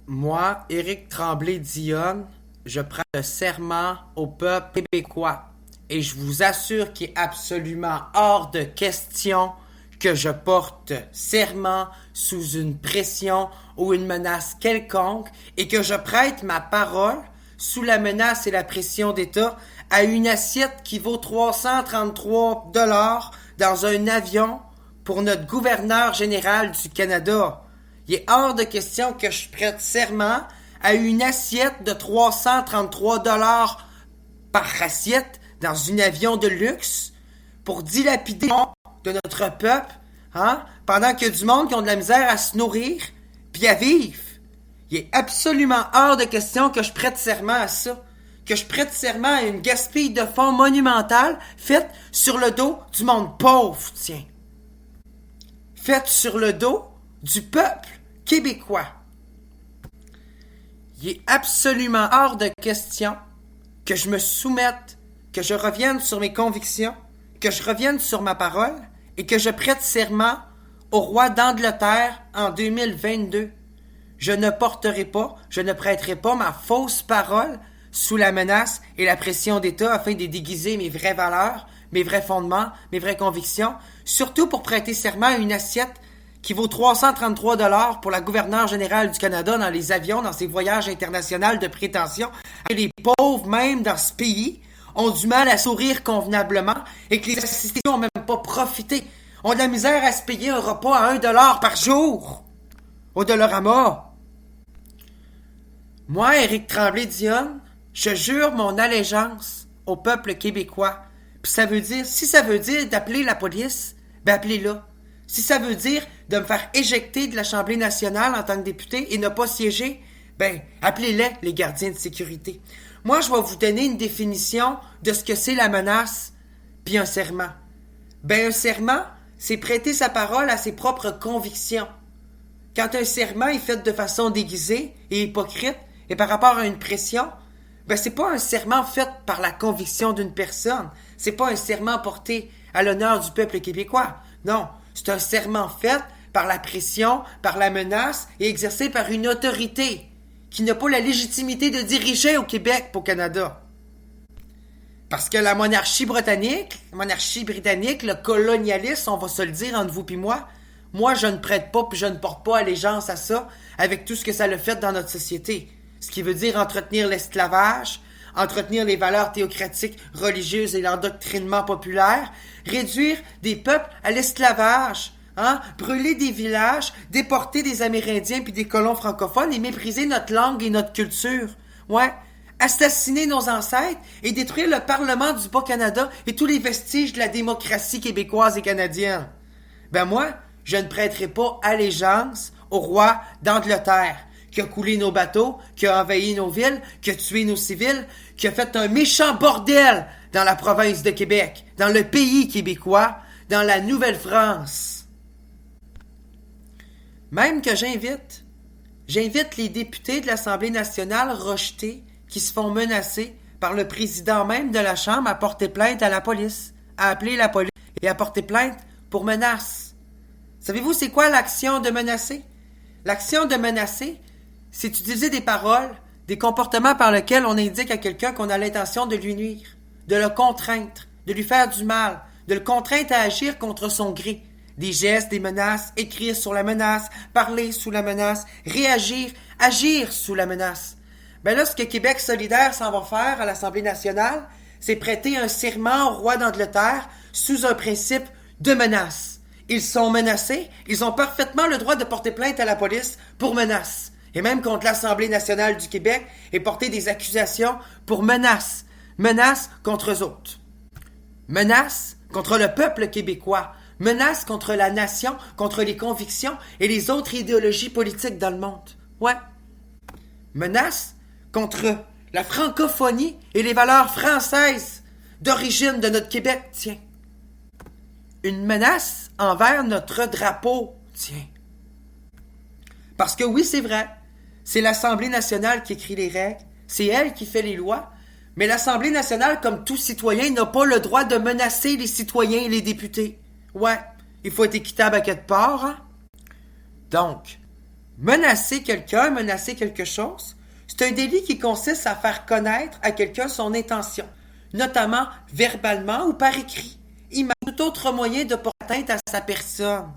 Moi, Éric Tremblay-Dionne, je prends le serment au peuple québécois et je vous assure qu'il est absolument hors de question que je porte serment sous une pression ou une menace quelconque et que je prête ma parole sous la menace et la pression d'État à une assiette qui vaut 333 $ dans un avion pour notre gouverneur général du Canada. Il est hors de question que je prête serment à une assiette de 333 $ par assiette dans un avion de luxe pour dilapider de notre peuple, pendant qu'il y a du monde qui ont de la misère à se nourrir puis à vivre. Il est absolument hors de question que je prête serment à ça. Que je prête serment à une gaspille de fonds monumentale faite sur le dos du monde pauvre, tiens. Faite sur le dos du peuple québécois. Il est absolument hors de question que je me soumette, que je revienne sur mes convictions, que je revienne sur ma parole et que je prête serment au roi d'Angleterre en 2022. Je ne porterai pas, je ne prêterai pas ma fausse parole sous la menace et la pression d'État afin de déguiser mes vraies valeurs, mes vrais fondements, mes vraies convictions, surtout pour prêter serment à une assiette qui vaut 333 $ pour la gouverneure générale du Canada dans les avions, dans ses voyages internationaux de prétention, et les pauvres même dans ce pays ont du mal à sourire convenablement et que les assistés n'ont même pas profité, ont de la misère à se payer un repas à 1 $ par jour au Dollarama. Moi, Éric Tremblay-Dionne, je jure mon allégeance au peuple québécois. Puis ça veut dire, si ça veut dire d'appeler la police, ben appelez-la. Si ça veut dire de me faire éjecter de l'Assemblée nationale en tant que député et ne pas siéger, ben appelez-les les gardiens de sécurité. Moi, je vais vous donner une définition de ce que c'est la menace puis un serment. Ben un serment, c'est prêter sa parole à ses propres convictions. Quand un serment est fait de façon déguisée et hypocrite et par rapport à une pression, ben c'est pas un serment fait par la conviction d'une personne. C'est pas un serment porté à l'honneur du peuple québécois. Non, c'est un serment fait par la pression, par la menace et exercé par une autorité qui n'a pas la légitimité de diriger au Québec pour au Canada. Parce que la monarchie britannique, le colonialisme, on va se le dire entre vous puis moi je ne prête pas puis je ne porte pas allégeance à ça avec tout ce que ça a fait dans notre société. Ce qui veut dire entretenir l'esclavage, entretenir les valeurs théocratiques religieuses et l'endoctrinement populaire, réduire des peuples à l'esclavage, brûler des villages, déporter des Amérindiens puis des colons francophones et mépriser notre langue et notre culture. Ouais, assassiner nos ancêtres et détruire le Parlement du Bas-Canada et tous les vestiges de la démocratie québécoise et canadienne. Ben moi, je ne prêterai pas allégeance au roi d'Angleterre, qui a coulé nos bateaux, qui a envahi nos villes, qui a tué nos civils, qui a fait un méchant bordel dans la province de Québec, dans le pays québécois, dans la Nouvelle-France. Même que j'invite les députés de l'Assemblée nationale rejetés qui se font menacer par le président même de la Chambre à porter plainte à la police, à appeler la police et à porter plainte pour menace. Savez-vous c'est quoi l'action de menacer? L'action de menacer, c'est utiliser des paroles, des comportements par lesquels on indique à quelqu'un qu'on a l'intention de lui nuire, de le contraindre, de lui faire du mal, de le contraindre à agir contre son gré. Des gestes, des menaces, écrire sur la menace, parler sous la menace, réagir, agir sous la menace. Ben là, ce que Québec solidaire s'en va faire à l'Assemblée nationale, c'est prêter un serment au roi d'Angleterre sous un principe de menace. Ils sont menacés, ils ont parfaitement le droit de porter plainte à la police pour menace. Et même contre l'Assemblée nationale du Québec et porter des accusations pour menace. Menace contre eux autres. Menace contre le peuple québécois. Menace contre la nation, contre les convictions et les autres idéologies politiques dans le monde. Ouais. Menace contre la francophonie et les valeurs françaises d'origine de notre Québec, tiens. Une menace envers notre drapeau, tiens. Parce que oui, c'est vrai, c'est l'Assemblée nationale qui écrit les règles, c'est elle qui fait les lois, mais l'Assemblée nationale, comme tout citoyen, n'a pas le droit de menacer les citoyens et les députés. Ouais, il faut être équitable à quelque part, Donc, Menacer quelqu'un, menacer quelque chose, c'est un délit qui consiste à faire connaître à quelqu'un son intention, notamment verbalement ou par écrit, image tout autre moyen de porter atteinte à sa personne.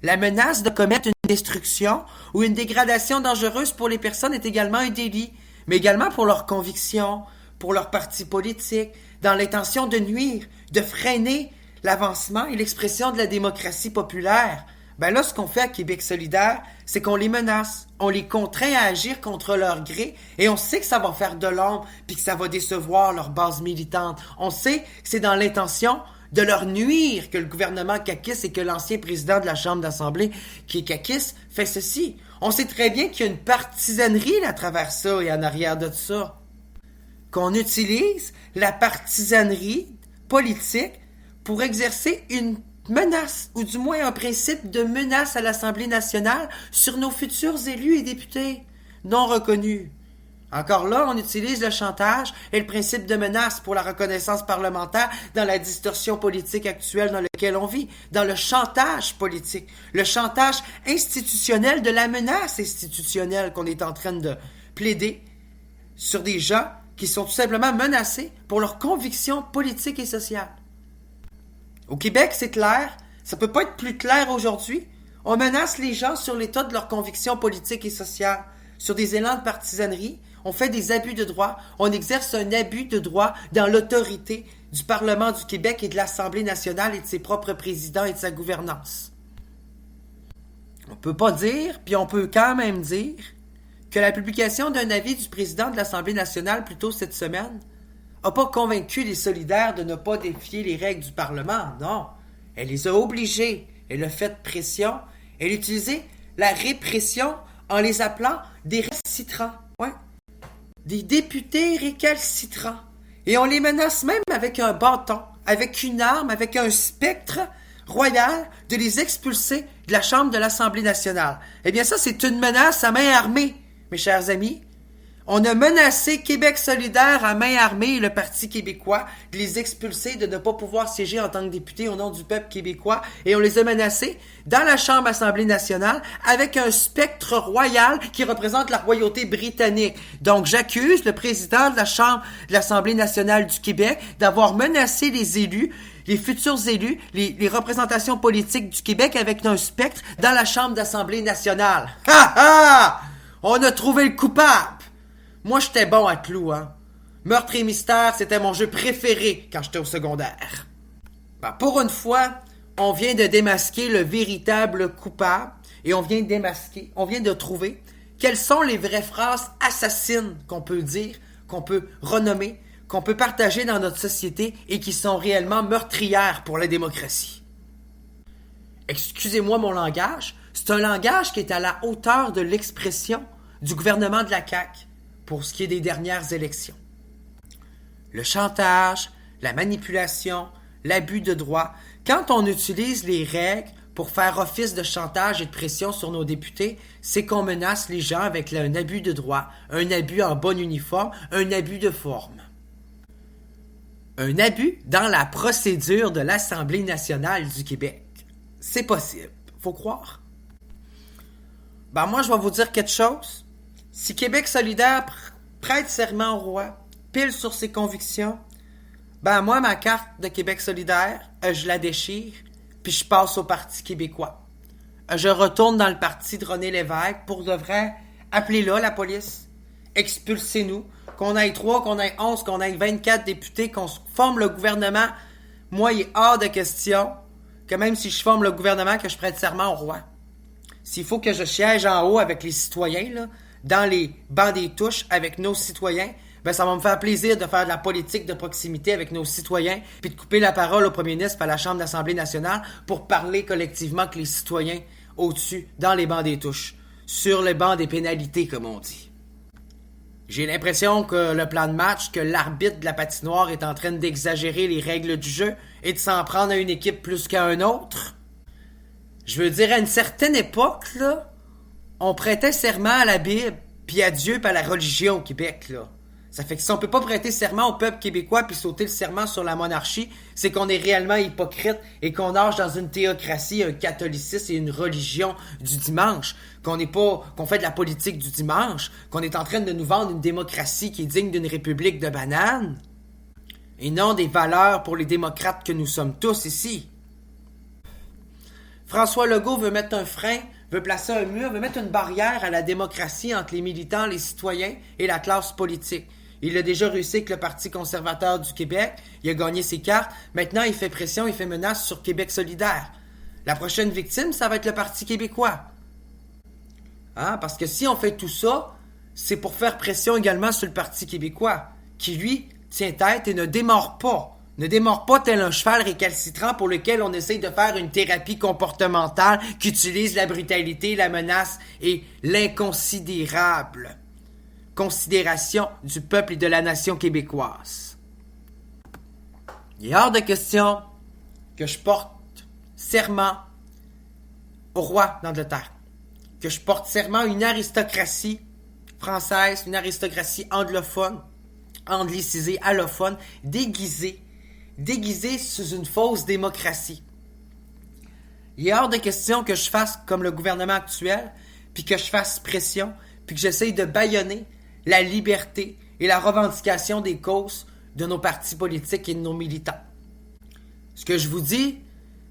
La menace de commettre une destruction ou une dégradation dangereuse pour les personnes est également un délit, mais également pour leurs convictions, pour leur parti politique, dans l'intention de nuire, de freiner l'avancement et l'expression de la démocratie populaire. Ben là, ce qu'on fait à Québec solidaire, c'est qu'on les menace, on les contraint à agir contre leur gré, et on sait que ça va faire de l'ombre, puis que ça va décevoir leur base militante. On sait que c'est dans l'intention de leur nuire que le gouvernement caquiste et que l'ancien président de la Chambre d'Assemblée, qui est caquiste, fait ceci. On sait très bien qu'il y a une partisanerie à travers ça et en arrière de ça. Qu'on utilise la partisanerie politique pour exercer une menace, ou du moins un principe de menace à l'Assemblée nationale sur nos futurs élus et députés non reconnus. Encore là, on utilise le chantage et le principe de menace pour la reconnaissance parlementaire dans la distorsion politique actuelle dans laquelle on vit, dans le chantage politique, le chantage institutionnel de la menace institutionnelle qu'on est en train de plaider sur des gens qui sont tout simplement menacés pour leurs convictions politiques et sociales. Au Québec, c'est clair, ça peut pas être plus clair aujourd'hui. On menace les gens sur l'état de leurs convictions politiques et sociales, sur des élans de partisanerie, on fait des abus de droit, on exerce un abus de droit dans l'autorité du Parlement du Québec et de l'Assemblée nationale et de ses propres présidents et de sa gouvernance. On peut pas dire, puis on peut quand même dire, que la publication d'un avis du président de l'Assemblée nationale plus tôt cette semaine n'a pas convaincu les solidaires de ne pas défier les règles du Parlement, non. Elle les a obligés, elle a fait pression, elle a utilisé la répression en les appelant des récalcitrants, ouais. Des députés récalcitrants. Et on les menace même avec un bâton, avec une arme, avec un spectre royal de les expulser de la Chambre de l'Assemblée nationale. Eh bien ça, c'est une menace à main armée, mes chers amis. On a menacé Québec solidaire à main armée et le Parti québécois de les expulser, de ne pas pouvoir siéger en tant que députés au nom du peuple québécois. Et on les a menacés dans la Chambre Assemblée nationale avec un spectre royal qui représente la royauté britannique. Donc j'accuse le président de la Chambre de l'Assemblée nationale du Québec d'avoir menacé les élus, les futurs élus, les représentations politiques du Québec avec un spectre dans la Chambre d'Assemblée nationale. Ha ha! On a trouvé le coupable! Moi, j'étais bon à Clou, hein. Meurtre et mystère, c'était mon jeu préféré quand j'étais au secondaire. Ben, pour une fois, on vient de démasquer le véritable coupable et on vient de trouver quelles sont les vraies phrases assassines qu'on peut dire, qu'on peut renommer, qu'on peut partager dans notre société et qui sont réellement meurtrières pour la démocratie. Excusez-moi mon langage, c'est un langage qui est à la hauteur de l'expression du gouvernement de la CAQ pour ce qui est des dernières élections. Le chantage, la manipulation, l'abus de droit, quand on utilise les règles pour faire office de chantage et de pression sur nos députés, c'est qu'on menace les gens avec un abus de droit, un abus en bon uniforme, un abus de forme. Un abus dans la procédure de l'Assemblée nationale du Québec. C'est possible, faut croire. Ben moi, je vais vous dire quelque chose. Si Québec solidaire prête serment au roi, pile sur ses convictions, ben moi, ma carte de Québec solidaire, je la déchire, puis je passe au Parti québécois. Je retourne dans le parti de René Lévesque pour de vrai. Appelez-là la police. Expulsez-nous. Qu'on ait 3, qu'on ait 11, qu'on ait 24 députés, qu'on forme le gouvernement. Moi, il est hors de question que même si je forme le gouvernement, que je prête serment au roi. S'il faut que je siège en haut avec les citoyens, là, dans les bancs des touches avec nos citoyens, ben ça va me faire plaisir de faire de la politique de proximité avec nos citoyens, puis de couper la parole au premier ministre et à la Chambre d'Assemblée nationale pour parler collectivement que les citoyens au-dessus, dans les bancs des touches, sur les bancs des pénalités, comme on dit. J'ai l'impression que le plan de match, que l'arbitre de la patinoire est en train d'exagérer les règles du jeu et de s'en prendre à une équipe plus qu'à un autre. Je veux dire, à une certaine époque, là, on prêtait serment à la Bible, puis à Dieu, puis à la religion au Québec, là. Ça fait que si on peut pas prêter serment au peuple québécois puis sauter le serment sur la monarchie, c'est qu'on est réellement hypocrite et qu'on nage dans une théocratie, un catholicisme et une religion du dimanche. Qu'on fait de la politique du dimanche, qu'on est en train de nous vendre une démocratie qui est digne d'une république de bananes. Et non des valeurs pour les démocrates que nous sommes tous ici. François Legault veut mettre un frein, veut placer un mur, veut mettre une barrière à la démocratie entre les militants, les citoyens et la classe politique. Il a déjà réussi avec le Parti conservateur du Québec, il a gagné ses cartes, maintenant il fait pression, il fait menace sur Québec solidaire. La prochaine victime, ça va être le Parti québécois. Parce que si on fait tout ça, c'est pour faire pression également sur le Parti québécois, qui lui tient tête et ne démord pas. Ne démord pas tel un cheval récalcitrant pour lequel on essaye de faire une thérapie comportementale qui utilise la brutalité, la menace et l'inconsidérable considération du peuple et de la nation québécoise. Il est hors de question que je porte serment au roi d'Angleterre, que je porte serment à une aristocratie française, une aristocratie anglophone, anglicisée, allophone, déguisée sous une fausse démocratie. Il est hors de question que je fasse comme le gouvernement actuel, puis que je fasse pression, puis que j'essaye de bâillonner la liberté et la revendication des causes de nos partis politiques et de nos militants. Ce que je vous dis,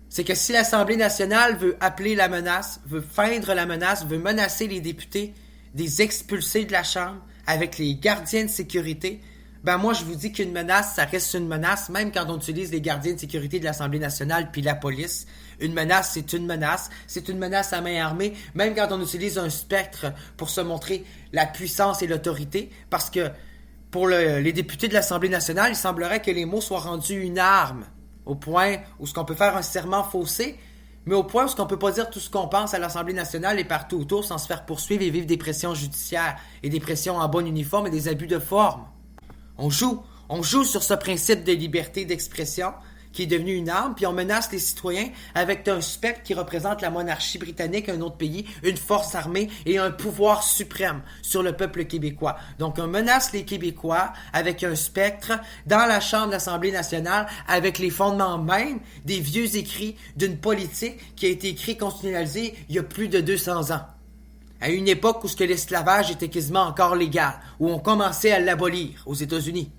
c'est que si l'Assemblée nationale veut appeler la menace, veut feindre la menace, veut menacer les députés, des expulsés de la Chambre avec les gardiens de sécurité, moi je vous dis qu'une menace, ça reste une menace, même quand on utilise les gardiens de sécurité de l'Assemblée nationale puis la police. Une menace, c'est une menace à main armée, même quand on utilise un spectre pour se montrer la puissance et l'autorité, parce que pour les députés de l'Assemblée nationale, il semblerait que les mots soient rendus une arme, au point où ce qu'on peut faire un serment faussé, mais au point où ce qu'on peut pas dire tout ce qu'on pense à l'Assemblée nationale et partout autour sans se faire poursuivre et vivre des pressions judiciaires et des pressions en bon uniforme et des abus de forme. On joue sur ce principe de liberté d'expression qui est devenu une arme, puis on menace les citoyens avec un spectre qui représente la monarchie britannique, un autre pays, une force armée et un pouvoir suprême sur le peuple québécois. Donc on menace les Québécois avec un spectre dans la Chambre de l'Assemblée nationale avec les fondements même des vieux écrits d'une politique qui a été écrite, constitutionnalisée il y a plus de 200 ans. À une époque où l'esclavage était quasiment encore légal, où on commençait à l'abolir aux États-Unis.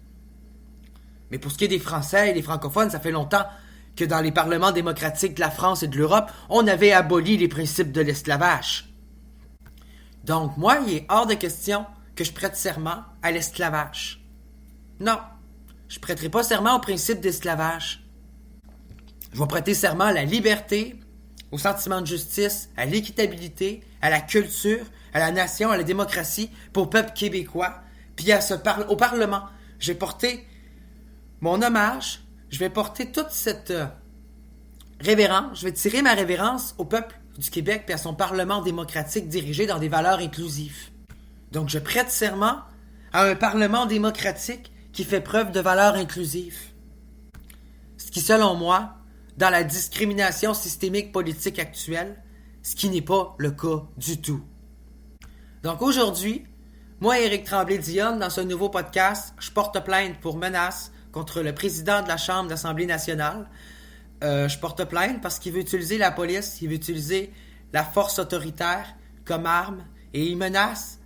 Mais pour ce qui est des Français et des francophones, ça fait longtemps que dans les parlements démocratiques de la France et de l'Europe, on avait aboli les principes de l'esclavage. Donc moi, il est hors de question que je prête serment à l'esclavage. Non, je ne prêterai pas serment au principe d'esclavage. Je vais prêter serment à la liberté, au sentiment de justice, à l'équitabilité, à la culture, à la nation, à la démocratie, pour le peuple québécois, puis au Parlement. Je vais porter mon hommage, je vais porter toute cette révérence, je vais tirer ma révérence au peuple du Québec puis à son Parlement démocratique dirigé dans des valeurs inclusives. Donc je prête serment à un Parlement démocratique qui fait preuve de valeurs inclusives. Ce qui, selon moi, dans la discrimination systémique politique actuelle, ce qui n'est pas le cas du tout. Donc aujourd'hui, moi, Éric Tremblay-Dionne, dans ce nouveau podcast, je porte plainte pour menace contre le président de la Chambre de l'Assemblée nationale. Je porte plainte parce qu'il veut utiliser la police, il veut utiliser la force autoritaire comme arme et il menace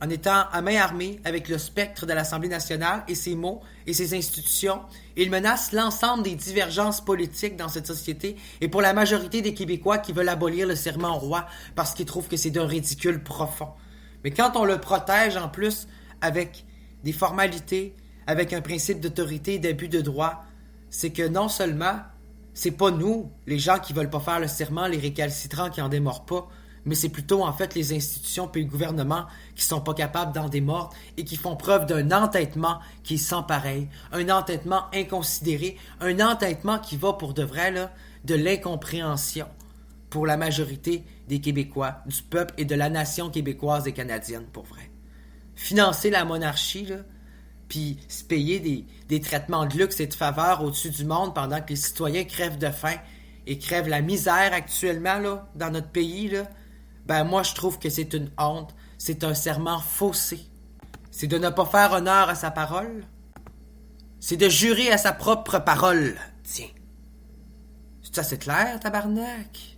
en étant à main armée avec le spectre de l'Assemblée nationale et ses mots et ses institutions. Il menace l'ensemble des divergences politiques dans cette société et pour la majorité des Québécois qui veulent abolir le serment au roi parce qu'ils trouvent que c'est d'un ridicule profond. Mais quand on le protège en plus avec des formalités, avec un principe d'autorité et d'abus de droit, c'est que non seulement c'est pas nous, les gens qui veulent pas faire le serment, les récalcitrants qui en démordent pas, mais c'est plutôt en fait les institutions puis le gouvernement qui sont pas capables d'en démordre et qui font preuve d'un entêtement qui est sans pareil, un entêtement inconsidéré, un entêtement qui va pour de vrai là, de l'incompréhension pour la majorité des Québécois, du peuple et de la nation québécoise et canadienne pour vrai. Financer la monarchie là, puis se payer des traitements de luxe et de faveur au-dessus du monde pendant que les citoyens crèvent de faim et crèvent la misère actuellement là, dans notre pays, là, moi je trouve que c'est une honte, c'est un serment faussé. c'est de ne pas faire honneur à sa parole. C'est de jurer à sa propre parole. Tiens. C'est assez clair, tabarnak?